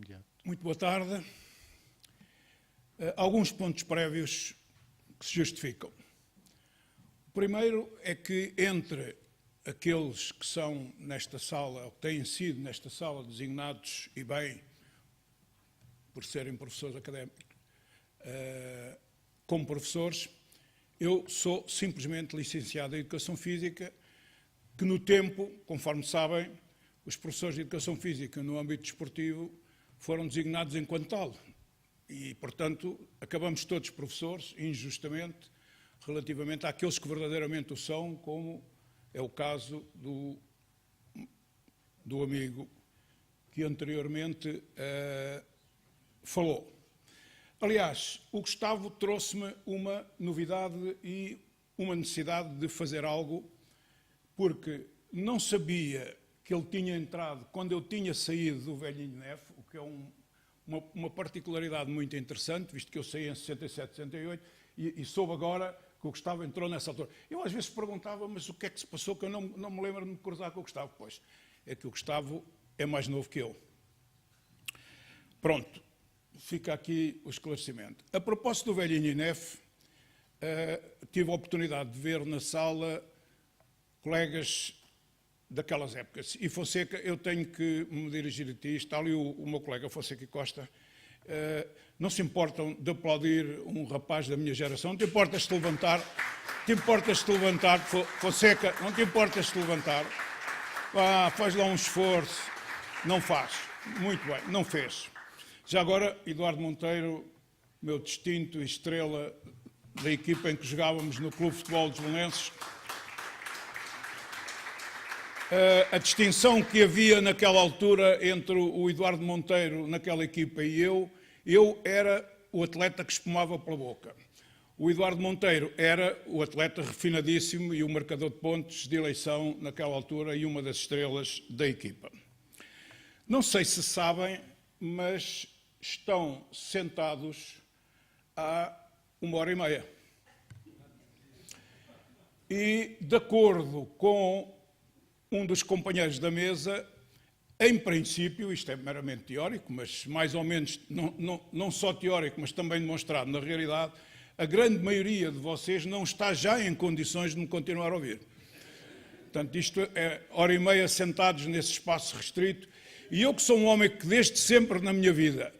imediato. Muito boa tarde. Alguns pontos prévios que se justificam. O primeiro é que entre aqueles que são nesta sala, ou que têm sido nesta sala designados, e bem, por serem professores académicos, como professores, eu sou simplesmente licenciado em Educação Física, que no tempo, conforme sabem, os professores de Educação Física no âmbito desportivo foram designados enquanto tal. E, portanto, acabamos todos professores, injustamente, relativamente àqueles que verdadeiramente o são, como é o caso do amigo que anteriormente falou. Aliás, o Gustavo trouxe-me uma novidade e uma necessidade de fazer algo, porque não sabia que ele tinha entrado quando eu tinha saído do Velhinho Nef, o que é uma particularidade muito interessante, visto que eu saí em 67, 68, e soube agora que o Gustavo entrou nessa altura. Eu às vezes perguntava, mas o que é que se passou, que eu não me lembro de me cruzar com o Gustavo. Pois, é que o Gustavo é mais novo que eu. Pronto, fica aqui o esclarecimento. A propósito do Velhinho Inef, tive a oportunidade de ver na sala colegas daquelas épocas. E Fonseca, eu tenho que me dirigir a ti, está ali o meu colega Fonseca Costa, não se importam de aplaudir um rapaz da minha geração, não te importas de levantar, Fonseca, não te importas de levantar, faz lá um esforço, não faz, muito bem, não fez. Já agora, Eduardo Monteiro, meu distinto estrela da equipa em que jogávamos no Clube de Futebol dos Belenenses, a distinção que havia naquela altura entre o Eduardo Monteiro naquela equipa e eu era o atleta que espumava pela boca. O Eduardo Monteiro era o atleta refinadíssimo e o marcador de pontos de eleição naquela altura e uma das estrelas da equipa. Não sei se sabem, mas estão sentados há 1h30. E, de acordo com um dos companheiros da mesa, em princípio, isto é meramente teórico, mas mais ou menos, não só teórico, mas também demonstrado na realidade, a grande maioria de vocês não está já em condições de me continuar a ouvir. Portanto, isto é 1h30 sentados nesse espaço restrito, e eu que sou um homem que desde sempre na minha vida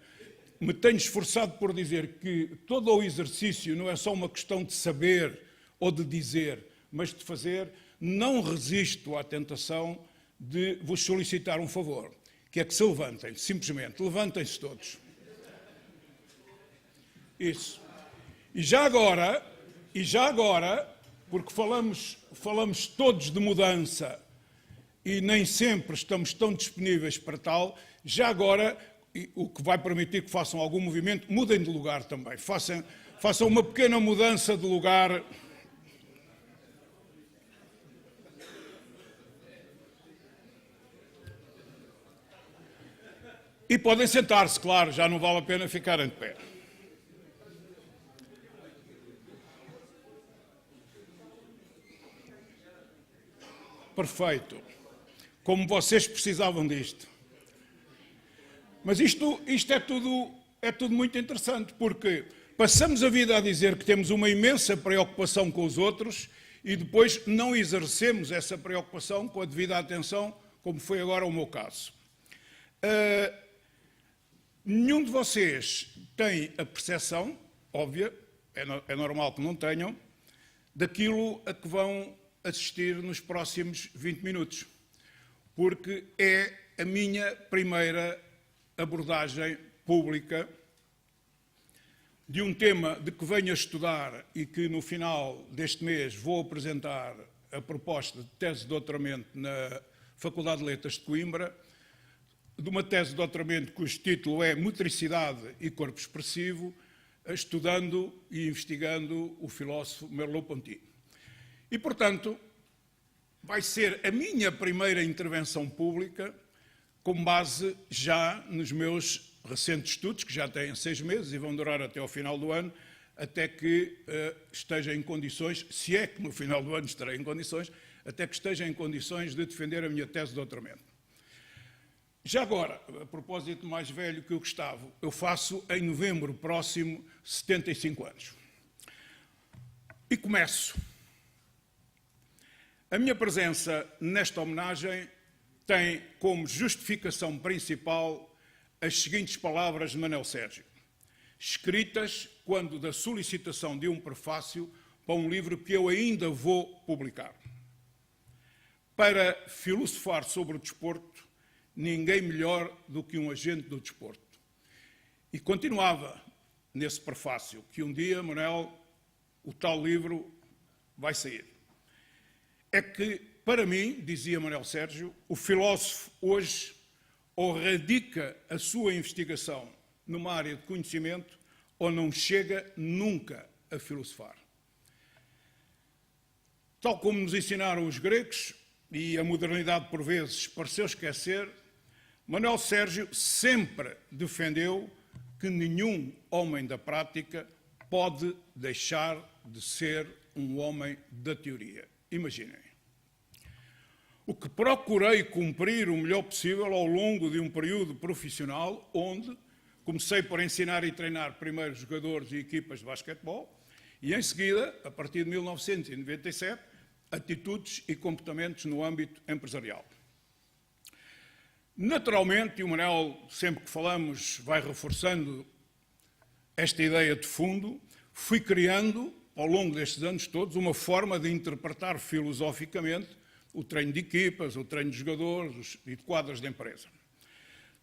me tenho esforçado por dizer que todo o exercício não é só uma questão de saber ou de dizer, mas de fazer, não resisto à tentação de vos solicitar um favor, que é que se levantem, simplesmente, levantem-se todos. Isso. E já agora, porque falamos todos de mudança e nem sempre estamos tão disponíveis para tal, já agora, o que vai permitir que façam algum movimento, mudem de lugar também, façam uma pequena mudança de lugar. E podem sentar-se, claro, já não vale a pena ficarem de pé. Perfeito. Como vocês precisavam disto. Mas isto é tudo muito interessante, porque passamos a vida a dizer que temos uma imensa preocupação com os outros e depois não exercemos essa preocupação com a devida atenção, como foi agora o meu caso. Nenhum de vocês tem a percepção, óbvia, é normal que não tenham, daquilo a que vão assistir nos próximos 20 minutos, porque é a minha primeira abordagem pública de um tema de que venho a estudar e que no final deste mês vou apresentar a proposta de tese de doutoramento na Faculdade de Letras de Coimbra, de uma tese de doutoramento cujo título é Motricidade e Corpo Expressivo, estudando e investigando o filósofo Merleau-Ponty. E, portanto, vai ser a minha primeira intervenção pública com base já nos meus recentes estudos, que já têm 6 meses e vão durar até ao final do ano, até que esteja em condições, se é que no final do ano estarei em condições, até que esteja em condições de defender a minha tese de doutoramento. Já agora, a propósito mais velho que o Gustavo, eu faço em novembro próximo 75 anos. E começo. A minha presença nesta homenagem tem como justificação principal as seguintes palavras de Manuel Sérgio, escritas quando da solicitação de um prefácio para um livro que eu ainda vou publicar. Para filosofar sobre o desporto, ninguém melhor do que um agente do desporto. E continuava nesse prefácio que um dia, Manuel, o tal livro vai sair. É que, para mim, dizia Manuel Sérgio, o filósofo hoje ou radica a sua investigação numa área de conhecimento ou não chega nunca a filosofar. Tal como nos ensinaram os gregos, e a modernidade por vezes pareceu esquecer, Manuel Sérgio sempre defendeu que nenhum homem da prática pode deixar de ser um homem da teoria. Imaginem. O que procurei cumprir o melhor possível ao longo de um período profissional onde comecei por ensinar e treinar primeiro jogadores e equipas de basquetebol e, em seguida, a partir de 1997, atitudes e comportamentos no âmbito empresarial. Naturalmente, e o Manuel, sempre que falamos, vai reforçando esta ideia de fundo, fui criando, ao longo destes anos todos, uma forma de interpretar filosoficamente o treino de equipas, o treino de jogadores e de quadras de empresa.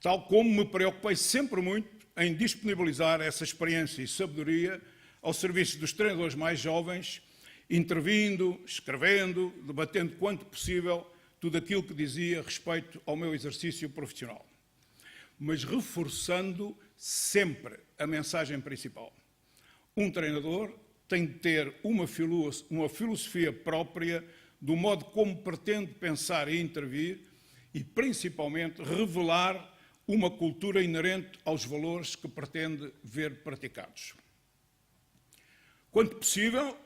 Tal como me preocupei sempre muito em disponibilizar essa experiência e sabedoria ao serviço dos treinadores mais jovens, intervindo, escrevendo, debatendo quanto possível tudo aquilo que dizia respeito ao meu exercício profissional. Mas reforçando sempre a mensagem principal. Um treinador tem de ter uma filosofia própria do modo como pretende pensar e intervir e, principalmente, revelar uma cultura inerente aos valores que pretende ver praticados. Quanto possível,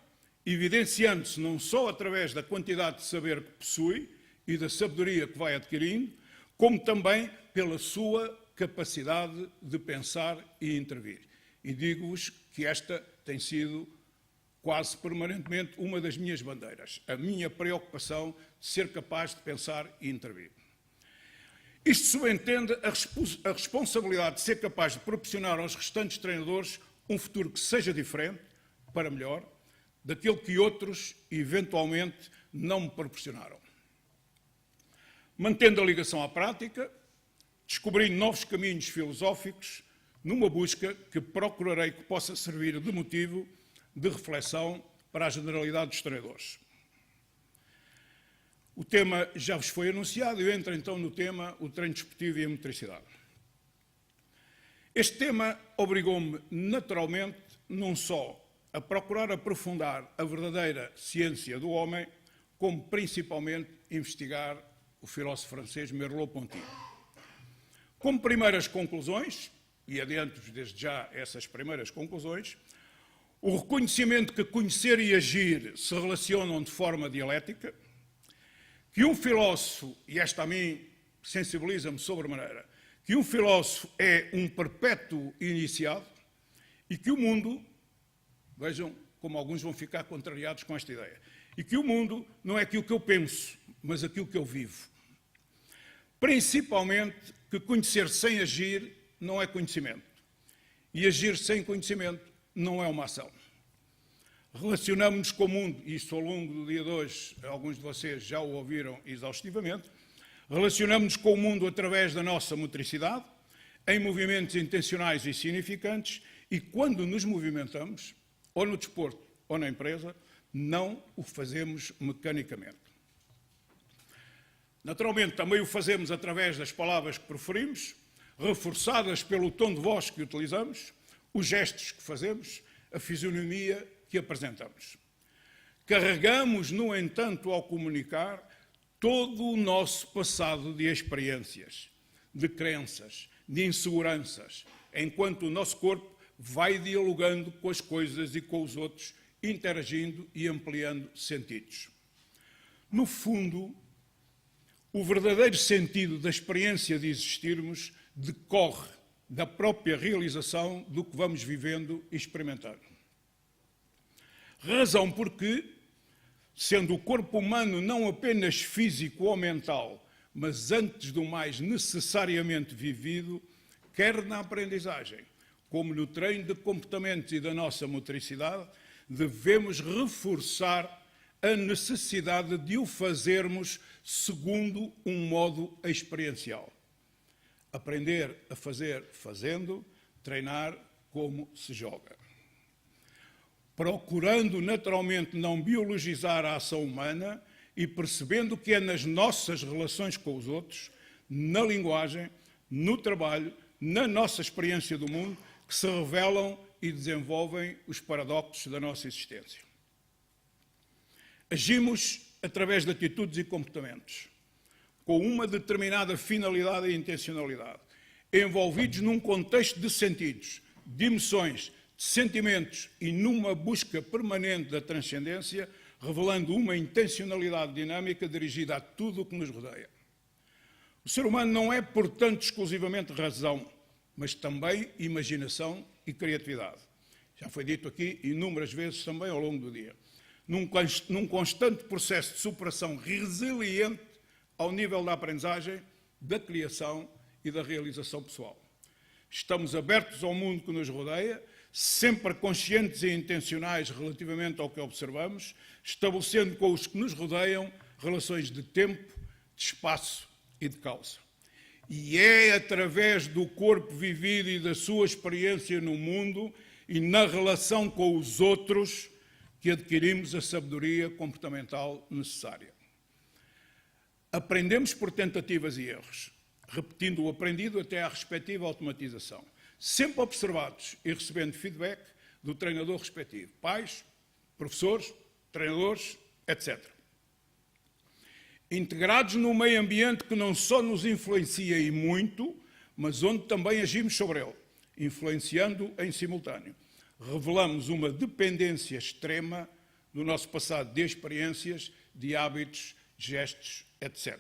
evidenciando-se não só através da quantidade de saber que possui e da sabedoria que vai adquirindo, como também pela sua capacidade de pensar e intervir. E digo-vos que esta tem sido quase permanentemente uma das minhas bandeiras, a minha preocupação de ser capaz de pensar e intervir. Isto subentende a responsabilidade de ser capaz de proporcionar aos restantes treinadores um futuro que seja diferente, para melhor, daquele que outros, eventualmente, não me proporcionaram. Mantendo a ligação à prática, descobrindo novos caminhos filosóficos, numa busca que procurarei que possa servir de motivo de reflexão para a generalidade dos treinadores. O tema já vos foi anunciado e eu entro então no tema, o treino desportivo e a motricidade. Este tema obrigou-me naturalmente não só a procurar aprofundar a verdadeira ciência do homem, como principalmente investigar o filósofo francês Merleau-Ponty. Como primeiras conclusões, e adianto-vos desde já essas primeiras conclusões, o reconhecimento que conhecer e agir se relacionam de forma dialética, que um filósofo, e esta a mim sensibiliza-me sobremaneira, que um filósofo é um perpétuo iniciado e que o mundo, vejam como alguns vão ficar contrariados com esta ideia, e que o mundo não é aquilo que eu penso, mas aquilo que eu vivo. Principalmente que conhecer sem agir não é conhecimento. E agir sem conhecimento não é uma ação. Relacionamos-nos com o mundo, e isto ao longo do dia de hoje, alguns de vocês já o ouviram exaustivamente, relacionamos-nos com o mundo através da nossa motricidade, em movimentos intencionais e significantes, e quando nos movimentamos, ou no desporto ou na empresa, não o fazemos mecanicamente. Naturalmente, também o fazemos através das palavras que preferimos, reforçadas pelo tom de voz que utilizamos, os gestos que fazemos, a fisionomia que apresentamos. Carregamos, no entanto, ao comunicar, todo o nosso passado de experiências, de crenças, de inseguranças, enquanto o nosso corpo vai dialogando com as coisas e com os outros, interagindo e ampliando sentidos. No fundo, O verdadeiro sentido da experiência de existirmos decorre da própria realização do que vamos vivendo e experimentando. Razão porque, sendo o corpo humano não apenas físico ou mental, mas antes do mais necessariamente vivido, quer na aprendizagem, como no treino de comportamentos e da nossa motricidade, devemos reforçar a necessidade de o fazermos segundo um modo experiencial. Aprender a fazer fazendo, treinar como se joga. Procurando naturalmente não biologizar a ação humana e percebendo que é nas nossas relações com os outros, na linguagem, no trabalho, na nossa experiência do mundo, que se revelam e desenvolvem os paradoxos da nossa existência. Agimos através de atitudes e comportamentos, com uma determinada finalidade e intencionalidade, envolvidos num contexto de sentidos, de emoções, de sentimentos e numa busca permanente da transcendência, revelando uma intencionalidade dinâmica dirigida a tudo o que nos rodeia. O ser humano não é, portanto, exclusivamente razão, mas também imaginação e criatividade. Já foi dito aqui inúmeras vezes também ao longo do dia. Num constante processo de superação resiliente ao nível da aprendizagem, da criação e da realização pessoal. Estamos abertos ao mundo que nos rodeia, sempre conscientes e intencionais relativamente ao que observamos, estabelecendo com os que nos rodeiam relações de tempo, de espaço e de causa. E é através do corpo vivido e da sua experiência no mundo e na relação com os outros que adquirimos a sabedoria comportamental necessária. Aprendemos por tentativas e erros, repetindo o aprendido até à respectiva automatização, sempre observados e recebendo feedback do treinador respectivo, pais, professores, treinadores, etc. Integrados num meio ambiente que não só nos influencia e muito, mas onde também agimos sobre ele, influenciando em simultâneo. Revelamos uma dependência extrema do nosso passado de experiências, de hábitos, gestos, etc.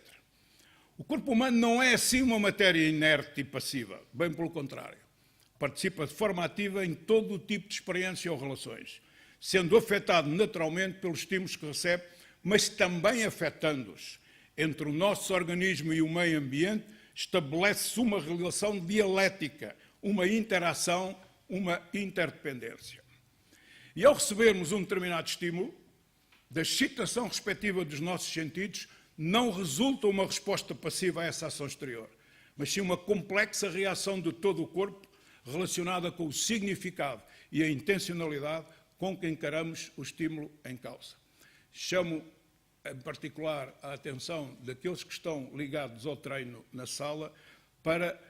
O corpo humano não é assim uma matéria inerte e passiva, bem pelo contrário. Participa de forma ativa em todo o tipo de experiência ou relações, sendo afetado naturalmente pelos estímulos que recebe, mas também afetando-os. Entre o nosso organismo e o meio ambiente estabelece-se uma relação dialética, uma interação, uma interdependência. E ao recebermos um determinado estímulo, da excitação respectiva dos nossos sentidos, não resulta uma resposta passiva a essa ação exterior, mas sim uma complexa reação de todo o corpo relacionada com o significado e a intencionalidade com que encaramos o estímulo em causa. Chamo em particular a atenção daqueles que estão ligados ao treino na sala para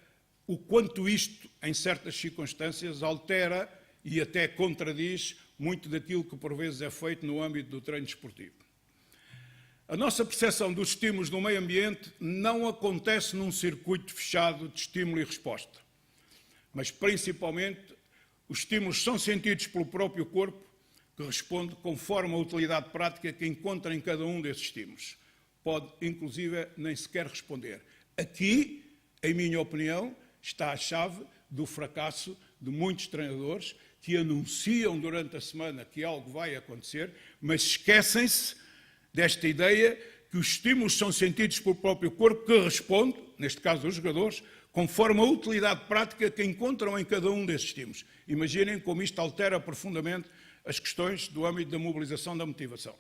o quanto isto, em certas circunstâncias, altera e até contradiz muito daquilo que por vezes é feito no âmbito do treino desportivo. A nossa percepção dos estímulos no meio ambiente não acontece num circuito fechado de estímulo e resposta, mas principalmente os estímulos são sentidos pelo próprio corpo, que responde conforme a utilidade prática que encontra em cada um desses estímulos. Pode, inclusive, nem sequer responder. Aqui, em minha opinião, está a chave do fracasso de muitos treinadores que anunciam durante a semana que algo vai acontecer, mas esquecem-se desta ideia que os estímulos são sentidos pelo próprio corpo que responde, neste caso os jogadores, conforme a utilidade prática que encontram em cada um desses estímulos. Imaginem como isto altera profundamente as questões do âmbito da mobilização da motivação.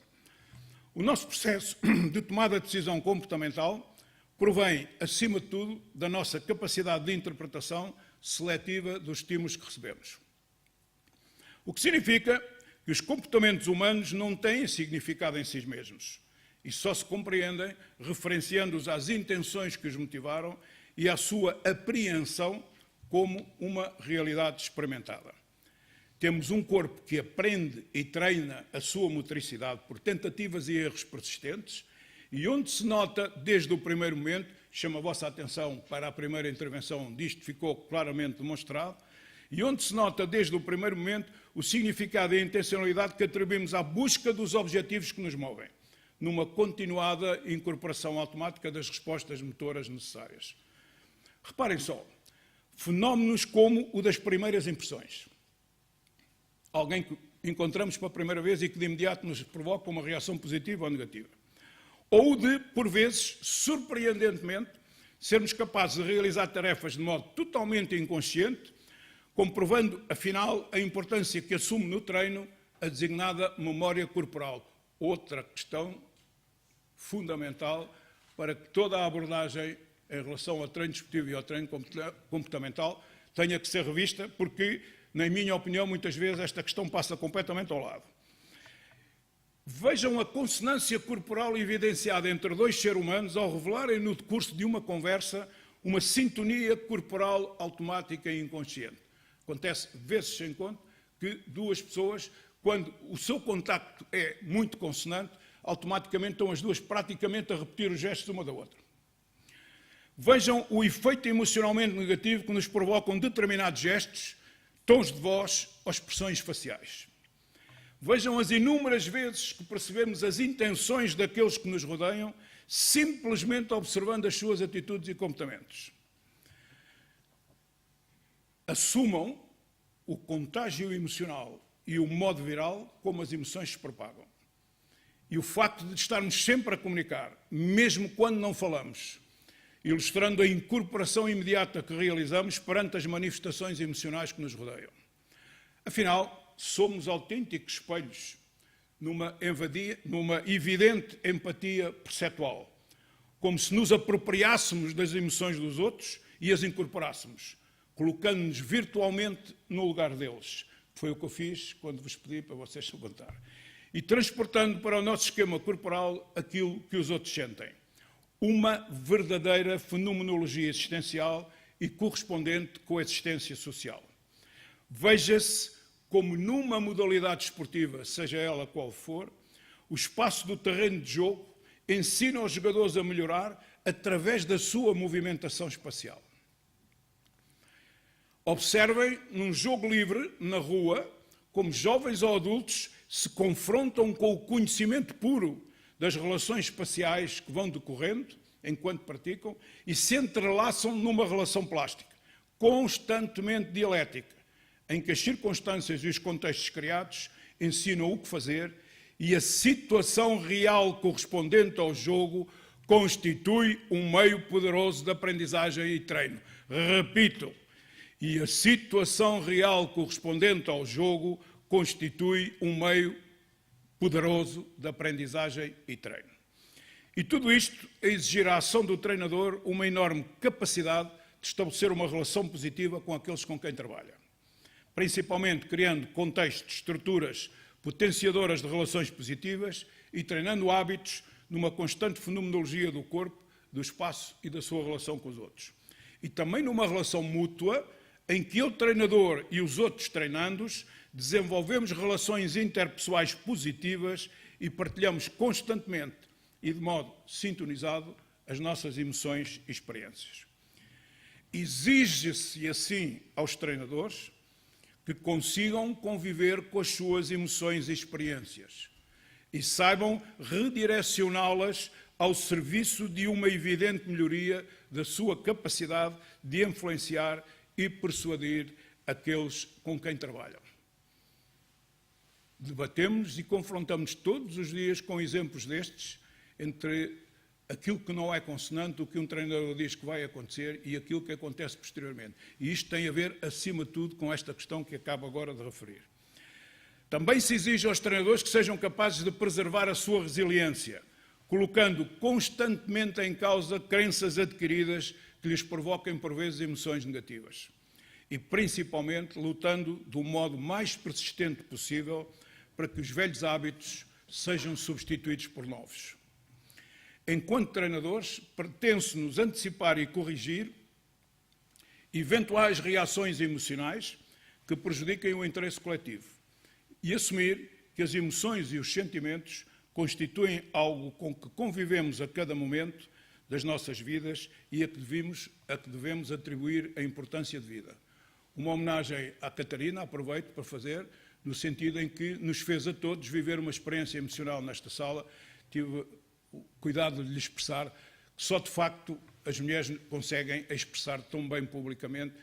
O nosso processo de tomada de decisão comportamental provém, acima de tudo, da nossa capacidade de interpretação seletiva dos estímulos que recebemos. O que significa que os comportamentos humanos não têm significado em si mesmos e só se compreendem referenciando-os às intenções que os motivaram e à sua apreensão como uma realidade experimentada. Temos um corpo que aprende e treina a sua motricidade por tentativas e erros persistentes e onde se nota desde o primeiro momento, chamo a vossa atenção para a primeira intervenção onde isto ficou claramente demonstrado, e onde se nota desde o primeiro momento o significado e a intencionalidade que atribuímos à busca dos objetivos que nos movem, numa continuada incorporação automática das respostas motoras necessárias. Reparem só, fenómenos como o das primeiras impressões. Alguém que encontramos pela primeira vez e que de imediato nos provoca uma reação positiva ou negativa. Ou de, por vezes, surpreendentemente, sermos capazes de realizar tarefas de modo totalmente inconsciente, comprovando, afinal, a importância que assume no treino a designada memória corporal. Outra questão fundamental para que toda a abordagem em relação ao treino desportivo e ao treino comportamental tenha que ser revista, porque, na minha opinião, muitas vezes esta questão passa completamente ao lado. Vejam a consonância corporal evidenciada entre dois seres humanos ao revelarem no decurso de uma conversa uma sintonia corporal automática e inconsciente. Acontece vezes sem conto que duas pessoas, quando o seu contacto é muito consonante, automaticamente estão as duas praticamente a repetir os gestos uma da outra. Vejam o efeito emocionalmente negativo que nos provocam determinados gestos, tons de voz ou expressões faciais. Vejam as inúmeras vezes que percebemos as intenções daqueles que nos rodeiam, simplesmente observando as suas atitudes e comportamentos. Assumam o contágio emocional e o modo viral como as emoções se propagam. E o facto de estarmos sempre a comunicar, mesmo quando não falamos, ilustrando a incorporação imediata que realizamos perante as manifestações emocionais que nos rodeiam. Afinal, somos autênticos espelhos numa evidente empatia perceptual, como se nos apropriássemos das emoções dos outros e as incorporássemos, colocando-nos virtualmente no lugar deles. Foi o que eu fiz quando vos pedi para vocês se levantar. E transportando para o nosso esquema corporal aquilo que os outros sentem. Uma verdadeira fenomenologia existencial e correspondente coexistência social. Veja-se como numa modalidade esportiva, seja ela qual for, o espaço do terreno de jogo ensina os jogadores a melhorar através da sua movimentação espacial. Observem, num jogo livre, na rua, como jovens ou adultos se confrontam com o conhecimento puro das relações espaciais que vão decorrendo enquanto praticam e se entrelaçam numa relação plástica, constantemente dialética, em que as circunstâncias e os contextos criados ensinam o que fazer e a situação real correspondente ao jogo constitui um meio poderoso de aprendizagem e treino. Repito, e a situação real correspondente ao jogo constitui um meio poderoso de aprendizagem e treino. E tudo isto a exigir a ação do treinador uma enorme capacidade de estabelecer uma relação positiva com aqueles com quem trabalha. Principalmente criando contextos, estruturas potenciadoras de relações positivas e treinando hábitos numa constante fenomenologia do corpo, do espaço e da sua relação com os outros. E também numa relação mútua em que o treinador e os outros treinandos desenvolvemos relações interpessoais positivas e partilhamos constantemente e de modo sintonizado as nossas emoções e experiências. Exige-se assim aos treinadores que consigam conviver com as suas emoções e experiências e saibam redirecioná-las ao serviço de uma evidente melhoria da sua capacidade de influenciar e persuadir aqueles com quem trabalham. Debatemos e confrontamos todos os dias com exemplos destes entre aquilo que não é consonante, o que um treinador diz que vai acontecer e aquilo que acontece posteriormente. E isto tem a ver, acima de tudo, com esta questão que acabo agora de referir. Também se exige aos treinadores que sejam capazes de preservar a sua resiliência, colocando constantemente em causa crenças adquiridas que lhes provoquem, por vezes, emoções negativas. E, principalmente, lutando do modo mais persistente possível para que os velhos hábitos sejam substituídos por novos. Enquanto treinadores, pertence-nos antecipar e corrigir eventuais reações emocionais que prejudiquem o interesse coletivo e assumir que as emoções e os sentimentos constituem algo com que convivemos a cada momento das nossas vidas e a que devemos atribuir a importância de vida. Uma homenagem à Catarina, aproveito para fazer, no sentido em que nos fez a todos viver uma experiência emocional nesta sala. tive o cuidado de lhe expressar que só de facto as mulheres conseguem expressar tão bem publicamente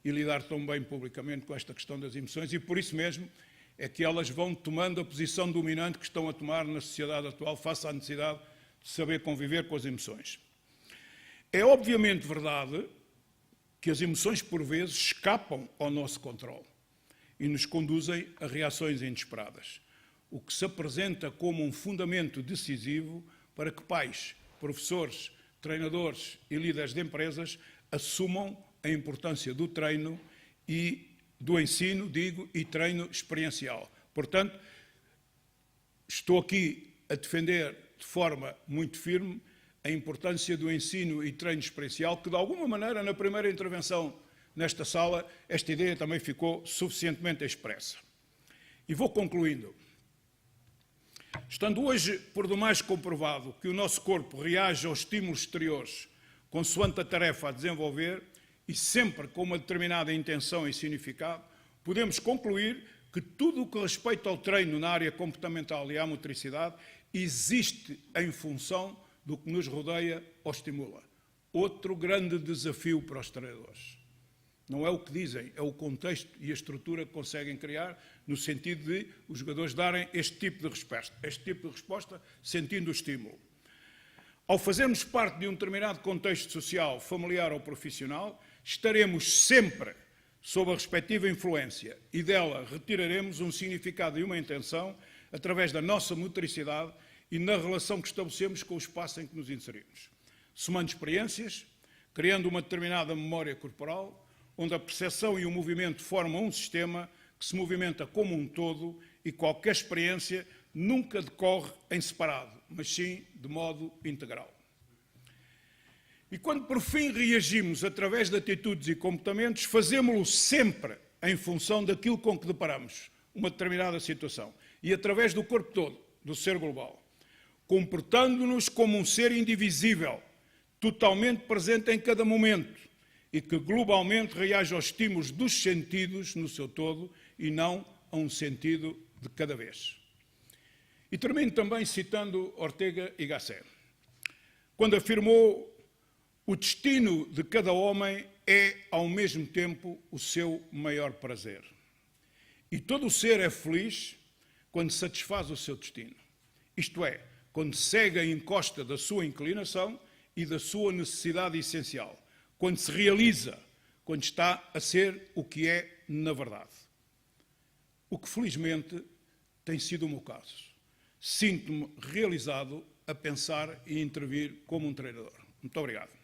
e lidar tão bem publicamente com esta questão das emoções, e por isso mesmo é que elas vão tomando a posição dominante que estão a tomar na sociedade atual face à necessidade de saber conviver com as emoções. É obviamente verdade que as emoções por vezes escapam ao nosso controle e nos conduzem a reações inesperadas, o que se apresenta como um fundamento decisivo para que pais, professores, treinadores e líderes de empresas assumam a importância do treino e do ensino, e treino experiencial. Portanto, estou aqui a defender de forma muito firme a importância do ensino e treino experiencial, que de alguma maneira, na primeira intervenção nesta sala, esta ideia também ficou suficientemente expressa. E vou concluindo. Estando hoje por demais comprovado que o nosso corpo reage aos estímulos exteriores consoante a tarefa a desenvolver e sempre com uma determinada intenção e significado, podemos concluir que tudo o que respeita ao treino na área comportamental e à motricidade existe em função do que nos rodeia ou estimula. Outro grande desafio para os treinadores. Não é o que dizem, é o contexto e a estrutura que conseguem criar, no sentido de os jogadores darem este tipo de resposta, sentindo o estímulo. Ao fazermos parte de um determinado contexto social, familiar ou profissional, estaremos sempre sob a respectiva influência e dela retiraremos um significado e uma intenção através da nossa motricidade e na relação que estabelecemos com o espaço em que nos inserimos. Somando experiências, criando uma determinada memória corporal, onde a percepção e o movimento formam um sistema que se movimenta como um todo e qualquer experiência nunca decorre em separado, mas sim de modo integral. E quando por fim reagimos através de atitudes e comportamentos, fazemos-lo sempre em função daquilo com que deparamos, uma determinada situação, e através do corpo todo, do ser global, comportando-nos como um ser indivisível, totalmente presente em cada momento, e que globalmente reage aos estímulos dos sentidos no seu todo e não a um sentido de cada vez. E termino também citando Ortega y Gasset, quando afirmou: o destino de cada homem é, ao mesmo tempo, o seu maior prazer. E todo o ser é feliz quando satisfaz o seu destino. Isto é, quando segue a encosta da sua inclinação e da sua necessidade essencial. Quando se realiza, quando está a ser o que é na verdade. O que, felizmente, tem sido o meu caso. Sinto-me realizado a pensar e intervir como um treinador. Muito obrigado.